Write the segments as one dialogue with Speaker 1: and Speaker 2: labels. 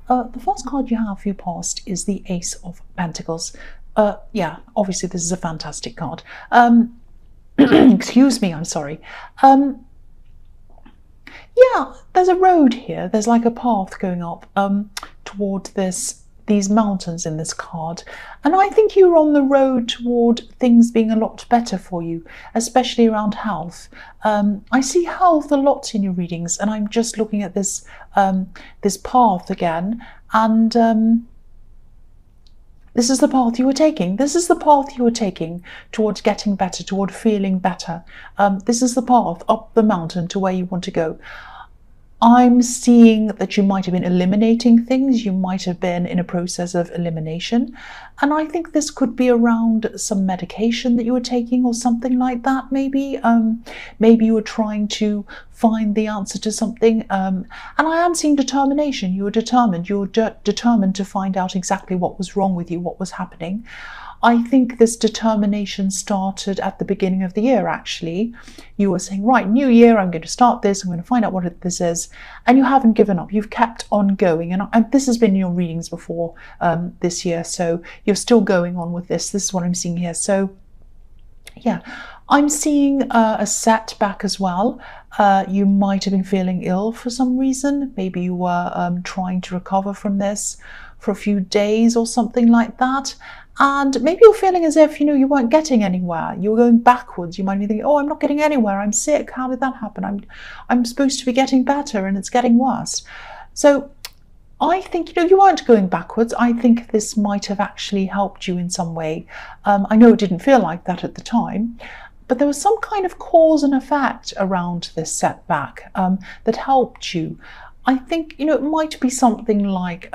Speaker 1: The first card you have for your past is the Ace of Pentacles. Yeah, obviously this is a fantastic card. Excuse me, I'm sorry. Yeah, there's a road here. There's like a path going up toward these mountains in this card. And I think you're on the road toward things being a lot better for you, especially around health. I see health a lot in your readings, and I'm just looking at this this path again, and this is the path you were taking. This is the path you were taking towards getting better, toward feeling better. This is the path up the mountain to where you want to go. I'm seeing that you might have been eliminating things. You might have been in a process of elimination. And I think this could be around some medication that you were taking or something like that, maybe. Maybe you were trying to find the answer to something. And I am seeing determination. You were determined. You were determined to find out exactly what was wrong with you, what was happening. I think this determination started at the beginning of the year, actually. You were saying, right, new year, I'm going to start this, I'm going to find out what this is. And you haven't given up. You've kept on going. And this has been in your readings before this year. So you're still going on with this. This is what I'm seeing here. So yeah, I'm seeing a setback as well. You might have been feeling ill for some reason. Maybe you were trying to recover from this for a few days or something like that. And maybe you're feeling as if, you weren't getting anywhere. You were going backwards. You might be thinking, oh, I'm not getting anywhere. I'm sick. How did that happen? I'm supposed to be getting better and it's getting worse. So I think, you weren't going backwards. I think this might have actually helped you in some way. I know it didn't feel like that at the time, but there was some kind of cause and effect around this setback that helped you. I think, it might be something like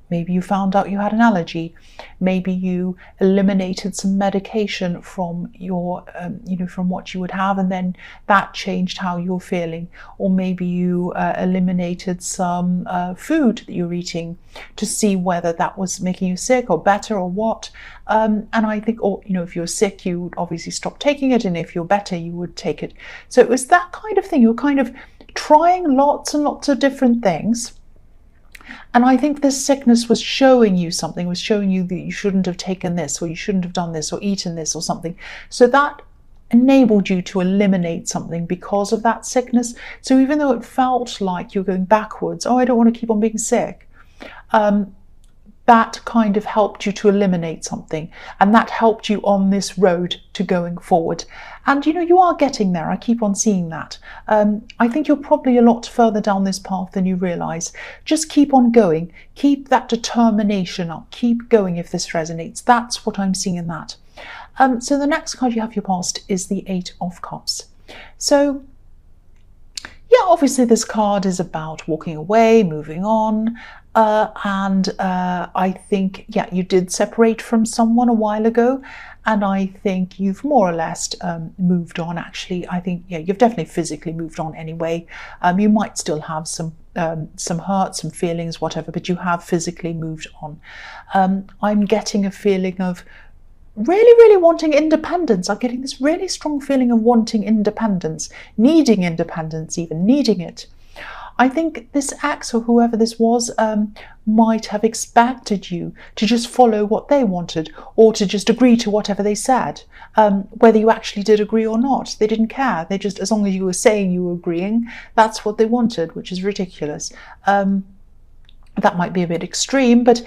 Speaker 1: maybe you found out you had an allergy. Maybe you eliminated some medication from your, from what you would have, and then that changed how you're feeling. Or maybe you eliminated some food that you're eating to see whether that was making you sick or better or what. And I think, if you're sick, you would obviously stop taking it. And if you're better, you would take it. So it was that kind of thing. You were kind of trying lots and lots of different things. And I think this sickness was showing you something, was showing you that you shouldn't have taken this, or you shouldn't have done this, or eaten this, or something. So that enabled you to eliminate something because of that sickness. So even though it felt like you're going backwards, oh, I don't want to keep on being sick, that kind of helped you to eliminate something, and that helped you on this road to going forward. And you are getting there. I keep on seeing that. I think you're probably a lot further down this path than you realize. Just keep on going. Keep that determination up. Keep going if this resonates. That's what I'm seeing in that. So the next card you have for your past is the Eight of Cups. So yeah, obviously this card is about walking away, moving on. I think, yeah, you did separate from someone a while ago, and I think you've more or less moved on. Actually, I think, yeah, you've definitely physically moved on anyway. You might still have some hurt, some feelings, whatever, but you have physically moved on. I'm getting a feeling of really wanting independence. I'm getting this really strong feeling of wanting independence, needing independence, even needing it. I think this ex, or whoever this was, might have expected you to just follow what they wanted, or to just agree to whatever they said. Whether you actually did agree or not, they didn't care. They just, as long as you were saying you were agreeing, that's what they wanted, which is ridiculous. That might be a bit extreme, but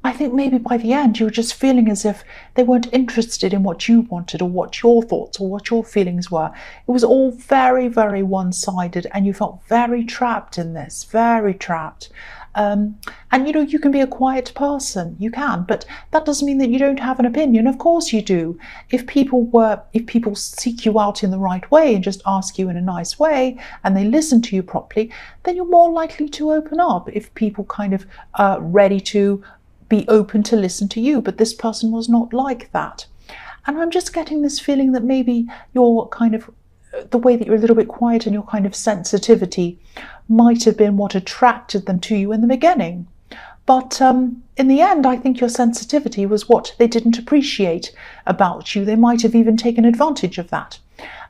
Speaker 1: I think maybe by the end you were just feeling as if they weren't interested in what you wanted, or what your thoughts or what your feelings were. It was all very one-sided, and you felt very trapped in this, very trapped. And you can be a quiet person, you can, but that doesn't mean that you don't have an opinion. Of course you do. If people seek you out in the right way and just ask you in a nice way, and they listen to you properly, then you're more likely to open up. If people kind of are ready to be open to listen to you, but this person was not like that. And I'm just getting this feeling that maybe you're kind of, the way that you're a little bit quiet and your kind of sensitivity might have been what attracted them to you in the beginning. But in the end, I think your sensitivity was what they didn't appreciate about you. They might have even taken advantage of that.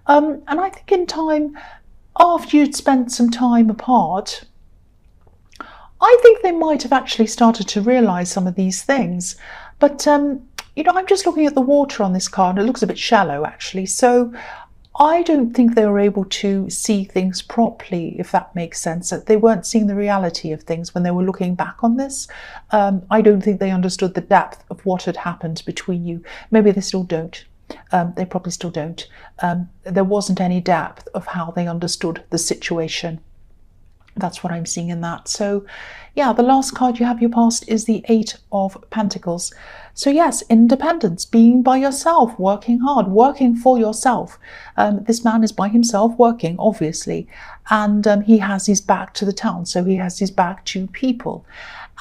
Speaker 1: And I think in time, after you'd spent some time apart, I think they might have actually started to realise some of these things. But, you know, I'm just looking at the water on this card. It looks a bit shallow, actually. So I don't think they were able to see things properly, if that makes sense. That they weren't seeing the reality of things when they were looking back on this. I don't think they understood the depth of what had happened between you. Maybe they still don't. They probably still don't. There wasn't any depth of how they understood the situation. That's what I'm seeing in that. So yeah, the last card you have your past is the Eight of Pentacles. So yes, independence, being by yourself, working hard, working for yourself. This man is by himself working, obviously, and he has his back to the town, so he has his back to people.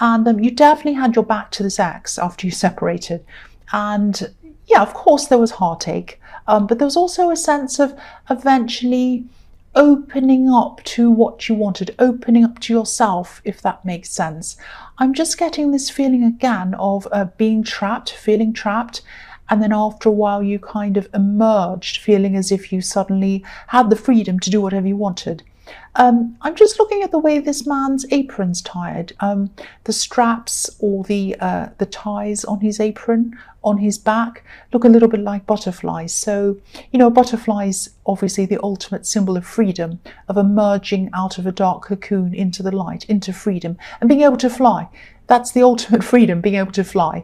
Speaker 1: And you definitely had your back to this ex after you separated. And yeah, of course there was heartache, but there was also a sense of eventually opening up to what you wanted, opening up to yourself, if that makes sense. I'm just getting this feeling again of being trapped, feeling trapped, and then after a while you kind of emerged, feeling as if you suddenly had the freedom to do whatever you wanted. I'm just looking at the way this man's apron's tied. The straps or the ties on his apron, on his back, look a little bit like butterflies. So, you know, butterflies, obviously the ultimate symbol of freedom, of emerging out of a dark cocoon into the light, into freedom, and being able to fly. That's the ultimate freedom, being able to fly.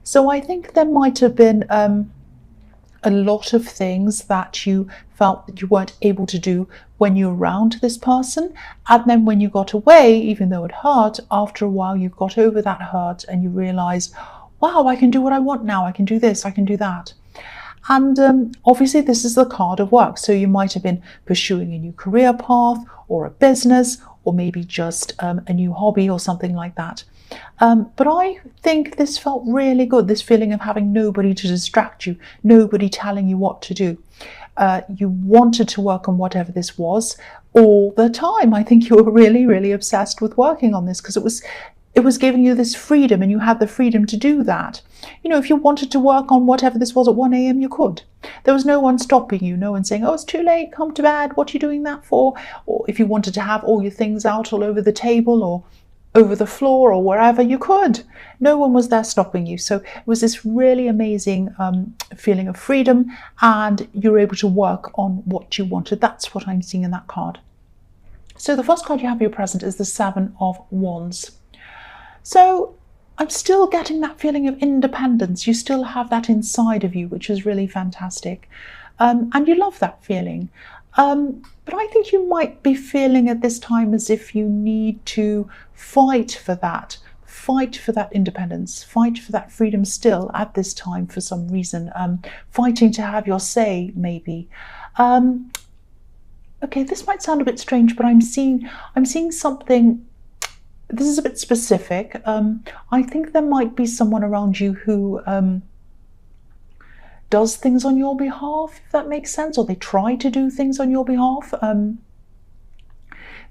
Speaker 1: So I think there might have been a lot of things that you felt that you weren't able to do when you were around this person, and then when you got away, even though it hurt, after a while you got over that hurt and you realized, wow, I can do what I want now, I can do this, I can do that. And obviously this is the card of work, so you might have been pursuing a new career path or a business, or maybe just a new hobby or something like that. But I think this felt really good, this feeling of having nobody to distract you, nobody telling you what to do. You wanted to work on whatever this was all the time. I think you were really, really obsessed with working on this because it was giving you this freedom, and you had the freedom to do that. You know, if you wanted to work on whatever this was at 1 a.m, you could. There was no one stopping you, no one saying, oh, it's too late, come to bed, what are you doing that for? Or if you wanted to have all your things out all over the table or over the floor or wherever, you could. No one was there stopping you. So it was this really amazing feeling of freedom, and you were able to work on what you wanted. That's what I'm seeing in that card. So the first card you have for your present is the Seven of Wands. So I'm still getting that feeling of independence. You still have that inside of you, which is really fantastic. And you love that feeling. But I think you might be feeling at this time as if you need to fight for that independence, fight for that freedom still at this time for some reason, fighting to have your say, maybe. Okay, this might sound a bit strange, but I'm seeing something. This is a bit specific. I think there might be someone around you who does things on your behalf, if that makes sense, or they try to do things on your behalf.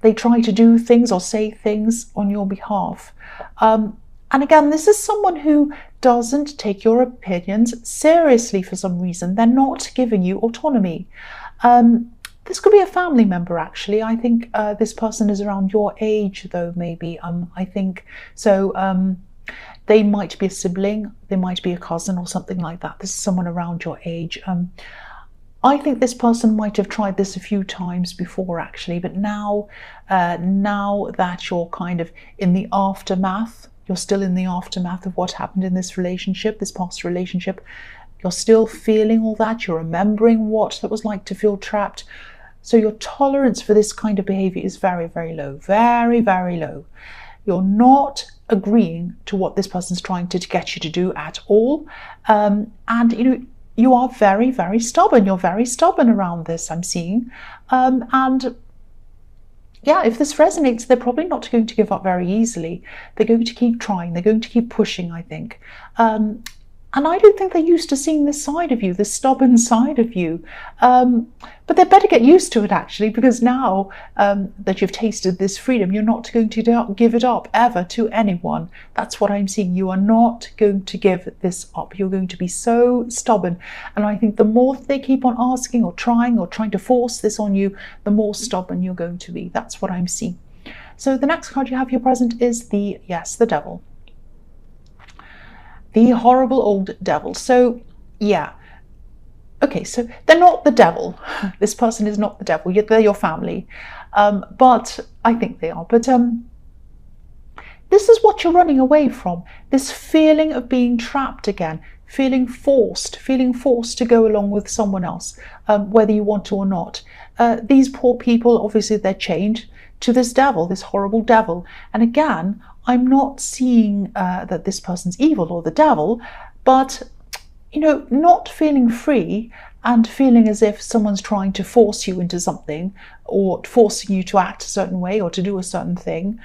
Speaker 1: They try to do things or say things on your behalf. And again, this is someone who doesn't take your opinions seriously for some reason. They're not giving you autonomy. This could be a family member, actually. I think this person is around your age, though, maybe. I think so. They might be a sibling, they might be a cousin or something like that. This is someone around your age. I think this person might have tried this a few times before, actually, but now that you're kind of in the aftermath, you're still in the aftermath of what happened in this relationship, this past relationship, you're still feeling all that, you're remembering what it was like to feel trapped. So your tolerance for this kind of behavior is very, very low, very, very low. You're not agreeing to what this person's trying to get you to do at all. And you know, you are very, very stubborn. You're very stubborn around this, I'm seeing. And yeah, if this resonates, they're probably not going to give up very easily. They're going to keep trying. They're going to keep pushing, I think. And I don't think they're used to seeing this side of you, this stubborn side of you. But they better get used to it, actually, because now that you've tasted this freedom, you're not going to give it up ever to anyone. That's what I'm seeing. You are not going to give this up. You're going to be so stubborn. And I think the more they keep on asking or trying to force this on you, the more stubborn you're going to be. That's what I'm seeing. So the next card you have here present is the Devil. The horrible old devil. So yeah, okay, so they're not the devil. This person is not the devil. They're your family, but I think they are. But this is what you're running away from. This feeling of being trapped again, feeling forced to go along with someone else, whether you want to or not. These poor people, obviously, they're chained to this devil, this horrible devil. And again, I'm not seeing that this person's evil or the devil, but not feeling free and feeling as if someone's trying to force you into something or forcing you to act a certain way or to do a certain thing,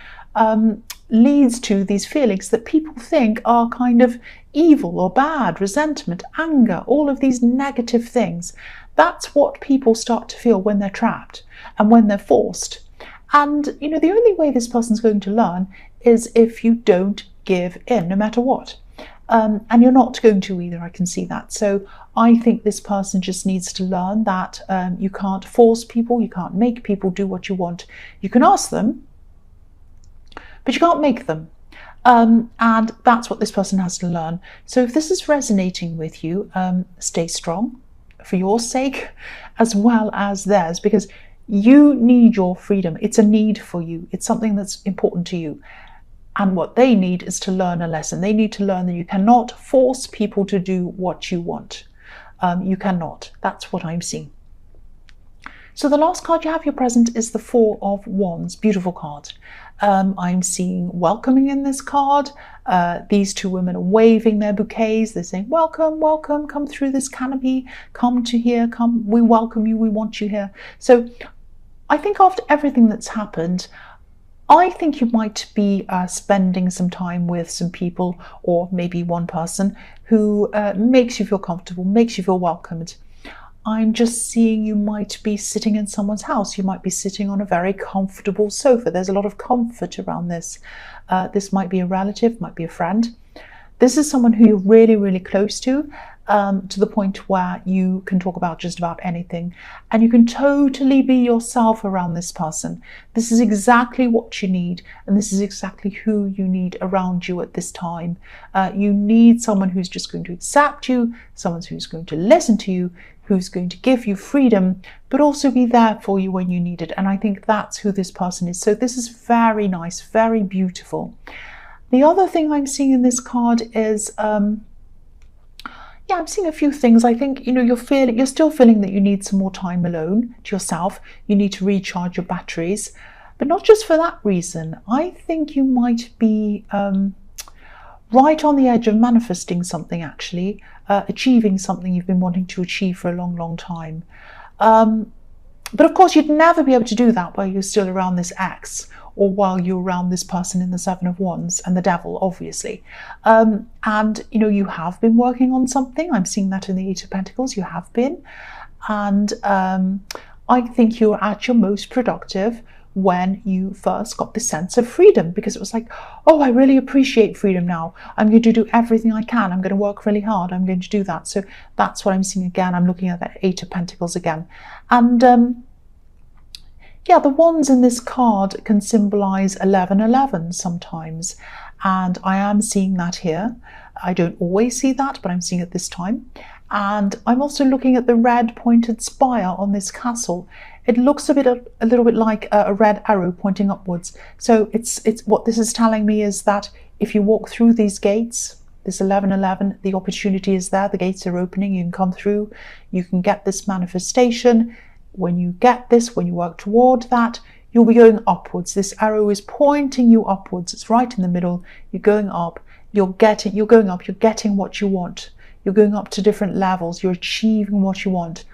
Speaker 1: leads to these feelings that people think are kind of evil or bad, resentment, anger, all of these negative things. That's what people start to feel when they're trapped and when they're forced. And, the only way this person's going to learn is if you don't give in, no matter what. And you're not going to either, I can see that. So I think this person just needs to learn that you can't force people, you can't make people do what you want. You can ask them, but you can't make them. And that's what this person has to learn. So if this is resonating with you, stay strong for your sake as well as theirs, because you need your freedom. It's a need for you. It's something that's important to you. And what they need is to learn a lesson. They need to learn that you cannot force people to do what you want. You cannot. That's what I'm seeing. So the last card you have here present is the Four of Wands. Beautiful card. I'm seeing welcoming in this card. These two women are waving their bouquets. They're saying, welcome, welcome, come through this canopy, come to here, come, we welcome you, we want you here. So I think after everything that's happened, I think you might be spending some time with some people, or maybe one person who makes you feel comfortable, makes you feel welcomed. I'm just seeing you might be sitting in someone's house. You might be sitting on a very comfortable sofa. There's a lot of comfort around this. This might be a relative, might be a friend. This is someone who you're really, really close to the point where you can talk about just about anything. And you can totally be yourself around this person. This is exactly what you need. And this is exactly who you need around you at this time. You need someone who's just going to accept you, someone who's going to listen to you, who's going to give you freedom, but also be there for you when you need it. And I think that's who this person is. So this is very nice, very beautiful. The other thing I'm seeing in this card is, I'm seeing a few things. I think, you're still feeling that you need some more time alone to yourself. You need to recharge your batteries, but not just for that reason. I think you might be right on the edge of manifesting something, actually, achieving something you've been wanting to achieve for a long, long time. But of course, you'd never be able to do that while you're still around this ex, or while you're around this person in the Seven of Wands and the devil, obviously. And, you have been working on something. I'm seeing that in the Eight of Pentacles. You have been. And I think you're at your most productive when you first got the sense of freedom, because it was like, oh, I really appreciate freedom now. I'm going to do everything I can. I'm going to work really hard. I'm going to do that. So that's what I'm seeing again. I'm looking at that Eight of Pentacles again. And the wands in this card can symbolize 1111 sometimes. And I am seeing that here. I don't always see that, but I'm seeing it this time. And I'm also looking at the red pointed spire on this castle. It looks a little bit like a red arrow pointing upwards. So it's what this is telling me is that if you walk through these gates, this 1111, the opportunity is there. The gates are opening. You can come through. You can get this manifestation. When you get this, when you work toward that, you'll be going upwards. This arrow is pointing you upwards. It's right in the middle. You're going up. You're going up. You're getting what you want. You're going up to different levels. You're achieving what you want.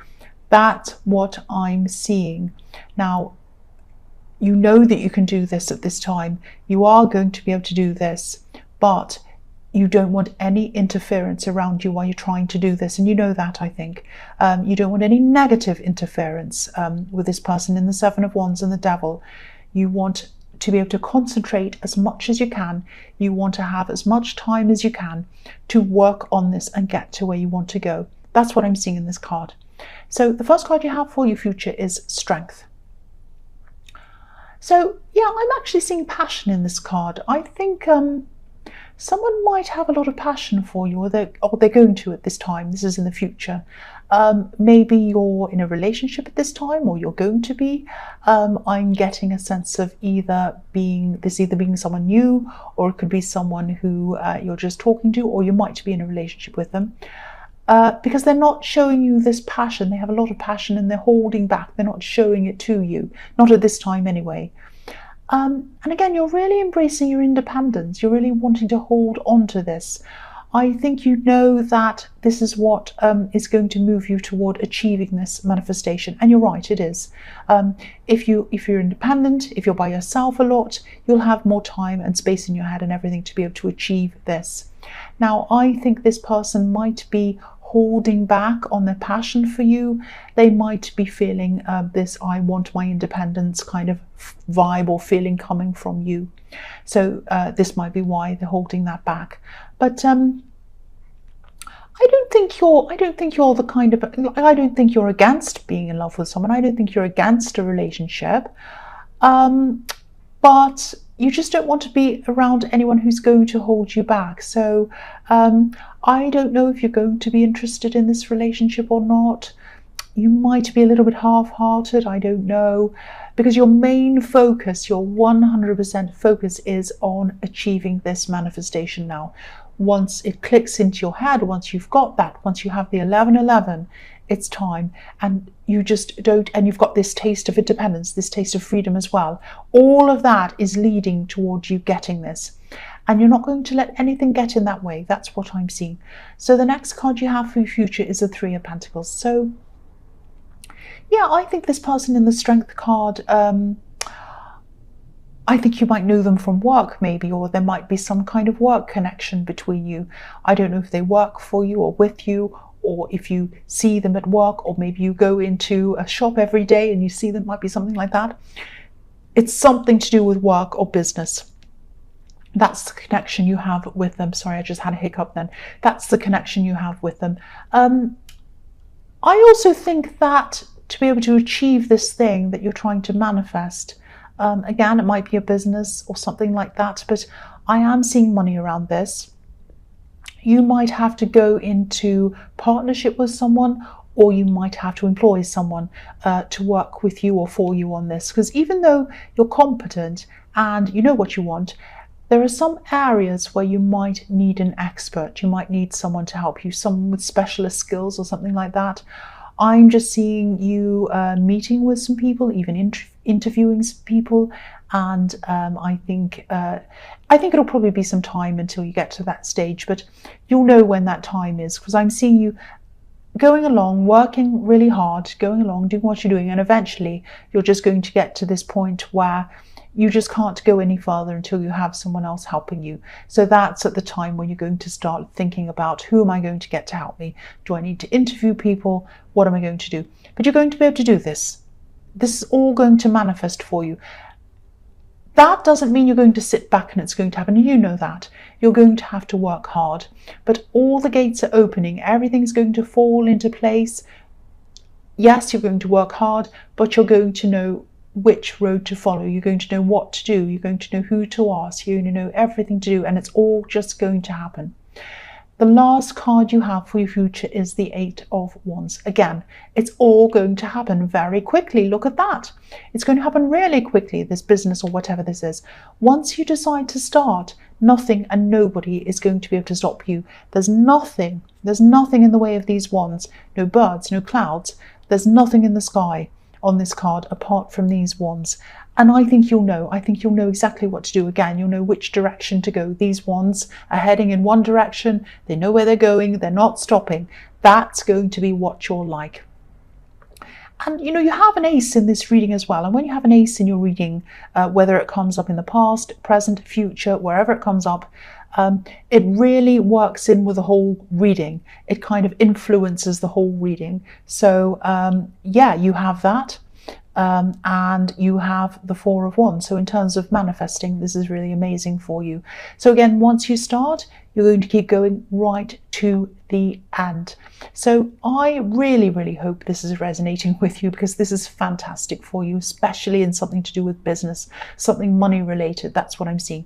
Speaker 1: That's what I'm seeing. Now, you know that you can do this at this time. You are going to be able to do this, but you don't want any interference around you while you're trying to do this. And you know that, I think. You don't want any negative interference with this person in the Seven of Wands and the devil. You want to be able to concentrate as much as you can. You want to have as much time as you can to work on this and get to where you want to go. That's what I'm seeing in this card. So the first card you have for your future is Strength. So yeah, I'm actually seeing passion in this card. I think someone might have a lot of passion for you, or they're going to at this time. This is in the future. Maybe you're in a relationship at this time, or you're going to be. I'm getting a sense of either being someone new, or it could be someone who you're just talking to, or you might be in a relationship with them. Because they're not showing you this passion. They have a lot of passion and they're holding back. They're not showing it to you, not at this time anyway. And again, you're really embracing your independence. You're really wanting to hold on to this. I think you know that this is what is going to move you toward achieving this manifestation. And you're right, it is. If you're independent, if you're by yourself a lot, you'll have more time and space in your head and everything to be able to achieve this. Now, I think this person might be holding back on their passion for you. They might be feeling this I want my independence kind of vibe or feeling coming from you. So this might be why they're holding that back. But I don't think you're the kind of, I don't think you're against being in love with someone. I don't think you're against a relationship. But you just don't want to be around anyone who's going to hold you back. So I don't know if you're going to be interested in this relationship or not. You might be a little bit half-hearted, I don't know, because your main focus, your 100% focus is on achieving this manifestation now. Once it clicks into your head, once you've got that, once you have the 1111, it's time, and you just don't, and you've got this taste of independence, this taste of freedom as well. All of that is leading towards you getting this, and you're not going to let anything get in that way. That's what I'm seeing. So the next card you have for your future is the Three of Pentacles. So yeah, I think this person in the Strength card, I think you might know them from work maybe, or there might be some kind of work connection between you. I don't know if they work for you or with you, or if you see them at work, or maybe you go into a shop every day and you see them. Might be something like that. It's something to do with work or business. That's the connection you have with them. Sorry, I just had a hiccup then. That's the connection you have with them. I also think that to be able to achieve this thing that you're trying to manifest, again, it might be a business or something like that, but I am seeing money around this. You might have to go into partnership with someone, or you might have to employ someone to work with you or for you on this. Because even though you're competent and you know what you want, there are some areas where you might need an expert. You might need someone to help you, someone with specialist skills or something like that. I'm just seeing you meeting with some people, even interviewing some people, and I think it'll probably be some time until you get to that stage, but you'll know when that time is, because I'm seeing you going along, working really hard, going along, doing what you're doing, and eventually you're just going to get to this point where you just can't go any further until you have someone else helping you. So that's at the time when you're going to start thinking about, who am I going to get to help me? Do I need to interview people? What am I going to do? But you're going to be able to do this. This is all going to manifest for you. That doesn't mean you're going to sit back and it's going to happen. You know that. You're going to have to work hard. But all the gates are opening. Everything's going to fall into place. Yes, you're going to work hard, but you're going to know which road to follow. You're going to know what to do. You're going to know who to ask. You're going to know everything to do, and it's all just going to happen. The last card you have for your future is the Eight of Wands. Again, it's all going to happen very quickly. Look at that. It's going to happen really quickly, this business or whatever this is. Once you decide to start, nothing and nobody is going to be able to stop you. There's nothing in the way of these wands. No birds, no clouds. There's nothing in the sky on this card apart from these wands. And I think you'll know. I think you'll know exactly what to do. Again, you'll know which direction to go. These wands are heading in one direction. They know where they're going. They're not stopping. That's going to be what you're like. And you know, you have an ace in this reading as well. And when you have an ace in your reading, whether it comes up in the past, present, future, wherever it comes up, it really works in with the whole reading. It kind of influences the whole reading. So yeah, you have that. and you have the Four of Wands. So in terms of manifesting, this is really amazing for you. So again, once you start, you're going to keep going right to the end. So I really, really hope this is resonating with you, because this is fantastic for you, especially in something to do with business, something money related. That's what I'm seeing.